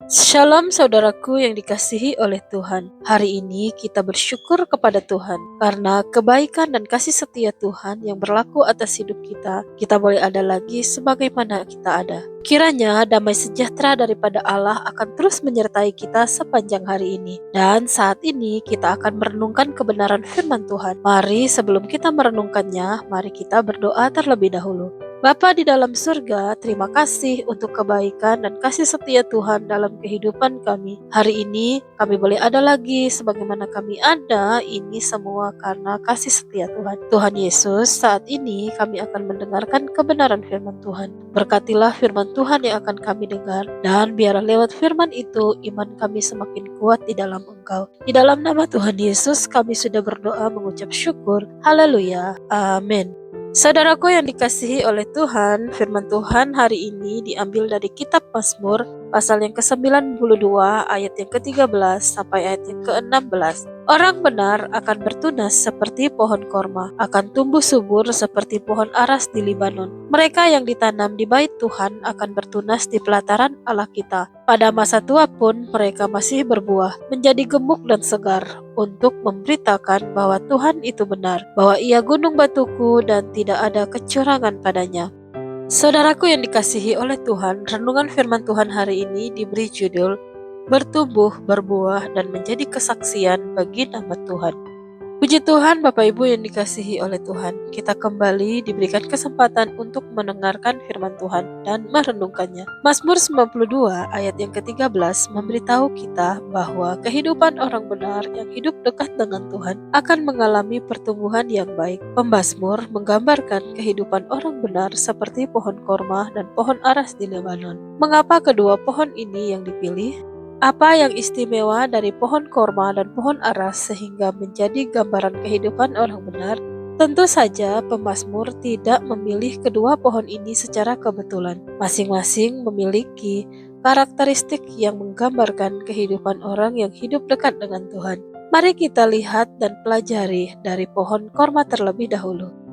Shalom saudaraku yang dikasihi oleh Tuhan. Hari ini kita bersyukur kepada Tuhan karena kebaikan dan kasih setia Tuhan yang berlaku atas hidup kita. Kita boleh ada lagi sebagaimana kita ada. Kiranya damai sejahtera daripada Allah akan terus menyertai kita sepanjang hari ini. Dan saat ini kita akan merenungkan kebenaran firman Tuhan. Mari sebelum kita merenungkannya, mari kita berdoa terlebih dahulu. Bapa di dalam surga, terima kasih untuk kebaikan dan kasih setia Tuhan dalam kehidupan kami. Hari ini kami boleh ada lagi sebagaimana kami ada, ini semua karena kasih setia Tuhan. Tuhan Yesus, saat ini kami akan mendengarkan kebenaran firman Tuhan. Berkatilah firman Tuhan yang akan kami dengar, dan biarlah lewat firman itu iman kami semakin kuat di dalam Engkau. Di dalam nama Tuhan Yesus kami sudah berdoa mengucap syukur. Haleluya. Amin. Saudaraku yang dikasihi oleh Tuhan, firman Tuhan hari ini diambil dari kitab Mazmur pasal yang ke-92 ayat yang ke-13 sampai ayat yang ke-16. Orang benar akan bertunas seperti pohon korma, akan tumbuh subur seperti pohon aras di Libanon. Mereka yang ditanam di bait Tuhan akan bertunas di pelataran Allah kita. Pada masa tua pun mereka masih berbuah, menjadi gemuk dan segar, untuk memberitakan bahwa Tuhan itu benar, bahwa Ia gunung batuku dan tidak ada kecurangan padanya. Saudaraku yang dikasihi oleh Tuhan, renungan firman Tuhan hari ini diberi judul Bertumbuh, Berbuah, dan Menjadi Kesaksian bagi Nama Tuhan. Puji Tuhan, Bapak Ibu yang dikasihi oleh Tuhan, kita kembali diberikan kesempatan untuk mendengarkan firman Tuhan dan merenungkannya. Mazmur 92 ayat yang ke-13 memberitahu kita bahwa kehidupan orang benar yang hidup dekat dengan Tuhan akan mengalami pertumbuhan yang baik. Pemazmur menggambarkan kehidupan orang benar seperti pohon korma dan pohon aras di Lebanon. Mengapa kedua pohon ini yang dipilih? Apa yang istimewa dari pohon korma dan pohon aras sehingga menjadi gambaran kehidupan orang benar? Tentu saja pemazmur tidak memilih kedua pohon ini secara kebetulan. Masing-masing memiliki karakteristik yang menggambarkan kehidupan orang yang hidup dekat dengan Tuhan. Mari kita lihat dan pelajari dari pohon korma terlebih dahulu.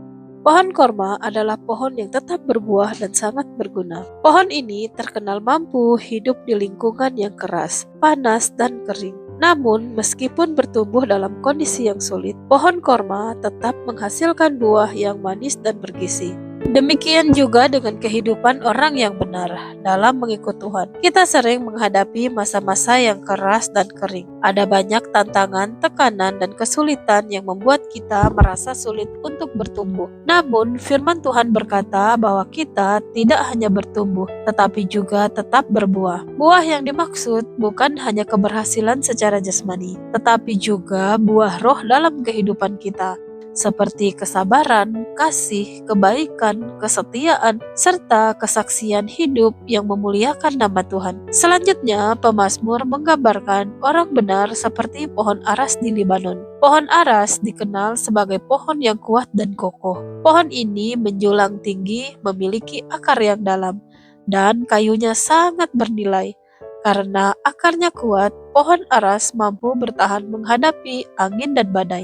Pohon korma adalah pohon yang tetap berbuah dan sangat berguna. Pohon ini terkenal mampu hidup di lingkungan yang keras, panas, dan kering. Namun, meskipun bertumbuh dalam kondisi yang sulit, pohon korma tetap menghasilkan buah yang manis dan bergizi. Demikian juga dengan kehidupan orang yang benar dalam mengikut Tuhan. Kita sering menghadapi masa-masa yang keras dan kering. Ada banyak tantangan, tekanan, dan kesulitan yang membuat kita merasa sulit untuk bertumbuh. Namun, firman Tuhan berkata bahwa kita tidak hanya bertumbuh, tetapi juga tetap berbuah. Buah yang dimaksud bukan hanya keberhasilan secara jasmani, tetapi juga buah roh dalam kehidupan kita, seperti kesabaran, kasih, kebaikan, kesetiaan, serta kesaksian hidup yang memuliakan nama Tuhan. Selanjutnya, pemazmur menggambarkan orang benar seperti pohon aras di Libanon. Pohon aras dikenal sebagai pohon yang kuat dan kokoh. Pohon ini menjulang tinggi, memiliki akar yang dalam, dan kayunya sangat bernilai. Karena akarnya kuat, pohon aras mampu bertahan menghadapi angin dan badai.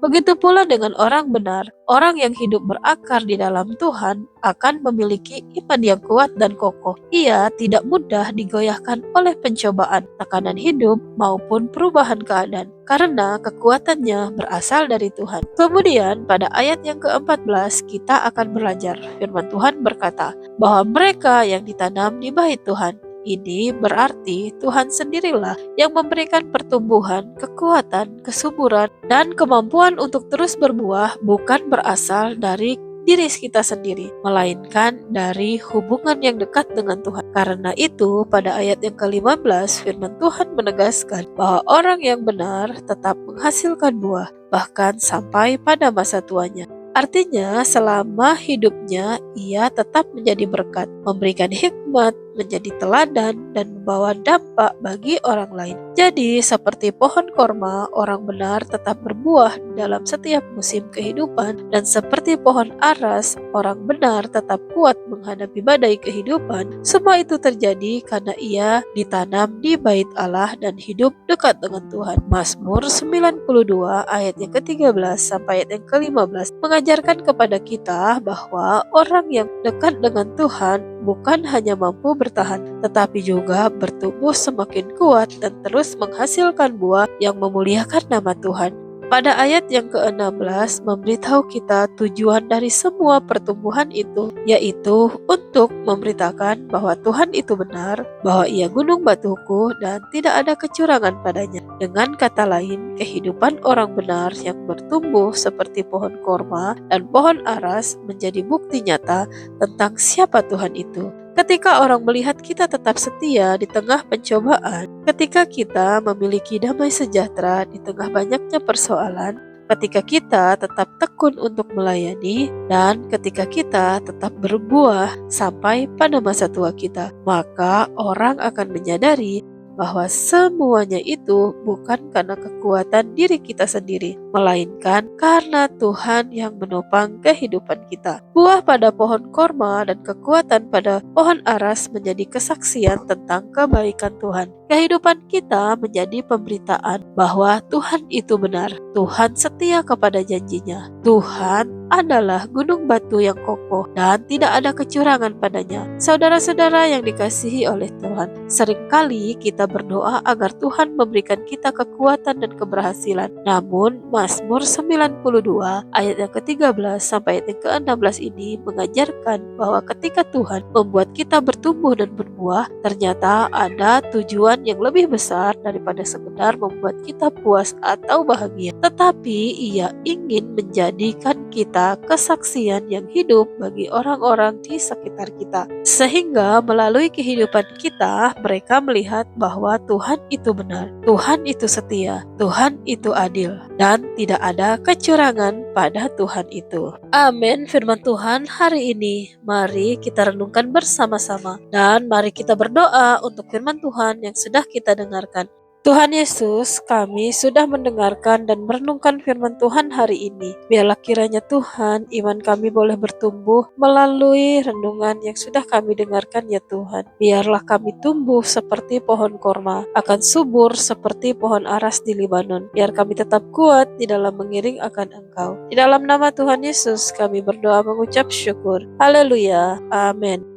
Begitu pula dengan orang benar, orang yang hidup berakar di dalam Tuhan akan memiliki iman yang kuat dan kokoh. Ia tidak mudah digoyahkan oleh pencobaan, tekanan hidup, maupun perubahan keadaan, karena kekuatannya berasal dari Tuhan. Kemudian pada ayat yang ke-14 kita akan belajar firman Tuhan berkata bahwa mereka yang ditanam di bait Tuhan. Ini berarti Tuhan sendirilah yang memberikan pertumbuhan, kekuatan, kesuburan, dan kemampuan untuk terus berbuah bukan berasal dari diri kita sendiri, melainkan dari hubungan yang dekat dengan Tuhan. Karena itu, pada ayat yang ke-15, firman Tuhan menegaskan bahwa orang yang benar tetap menghasilkan buah, bahkan sampai pada masa tuanya. Artinya, selama hidupnya ia tetap menjadi berkat, memberikan hikmat, menjadi teladan, dan membawa dampak bagi orang lain. Jadi, seperti pohon korma, orang benar tetap berbuah dalam setiap musim kehidupan, dan seperti pohon aras, orang benar tetap kuat menghadapi badai kehidupan. Semua itu terjadi karena ia ditanam di bait Allah dan hidup dekat dengan Tuhan. Mazmur 92 92 ayat yang ke-13 sampai ayat yang ke-15 mengajarkan kepada kita bahwa orang yang dekat dengan Tuhan bukan hanya mampu bertahan, tetapi juga bertumbuh semakin kuat dan terus menghasilkan buah yang memuliakan nama Tuhan. Pada ayat yang ke-16 memberitahu kita tujuan dari semua pertumbuhan itu, yaitu untuk memberitakan bahwa Tuhan itu benar, bahwa Ia gunung batuku dan tidak ada kecurangan padanya. Dengan kata lain, kehidupan orang benar yang bertumbuh seperti pohon korma dan pohon aras menjadi bukti nyata tentang siapa Tuhan itu. Ketika orang melihat kita tetap setia di tengah pencobaan, ketika kita memiliki damai sejahtera di tengah banyaknya persoalan, ketika kita tetap tekun untuk melayani, dan ketika kita tetap berbuah sampai pada masa tua kita, maka orang akan menyadari bahwa semuanya itu bukan karena kekuatan diri kita sendiri, melainkan karena Tuhan yang menopang kehidupan kita. Buah pada pohon korma dan kekuatan pada pohon aras menjadi kesaksian tentang kebaikan Tuhan. Kehidupan kita menjadi pemberitaan bahwa Tuhan itu benar, Tuhan setia kepada janjinya, Tuhan adalah gunung batu yang kokoh dan tidak ada kecurangan padanya. Saudara-saudara yang dikasihi oleh Tuhan, seringkali kita berdoa agar Tuhan memberikan kita kekuatan dan keberhasilan. Namun, Mazmur 92 ayat yang ke-13 sampai ayat yang ke-16 ini mengajarkan bahwa ketika Tuhan membuat kita bertumbuh dan berbuah, ternyata ada tujuan yang lebih besar daripada sekedar membuat kita puas atau bahagia. Tetapi Ia ingin menjadikan kita kesaksian yang hidup bagi orang-orang di sekitar kita. Sehingga melalui kehidupan kita, mereka melihat bahwa Tuhan itu benar, Tuhan itu setia, Tuhan itu adil, dan tidak ada kecurangan pada Tuhan itu. Amin. Firman Tuhan hari ini, mari kita renungkan bersama-sama, dan mari kita berdoa untuk firman Tuhan yang sudah kita dengarkan. Tuhan Yesus, kami sudah mendengarkan dan merenungkan firman Tuhan hari ini. Biarlah kiranya Tuhan, iman kami boleh bertumbuh melalui renungan yang sudah kami dengarkan ya Tuhan. Biarlah kami tumbuh seperti pohon korma, akan subur seperti pohon aras di Libanon. Biar kami tetap kuat di dalam mengiring akan Engkau. Di dalam nama Tuhan Yesus kami berdoa mengucap syukur. Haleluya. Amin.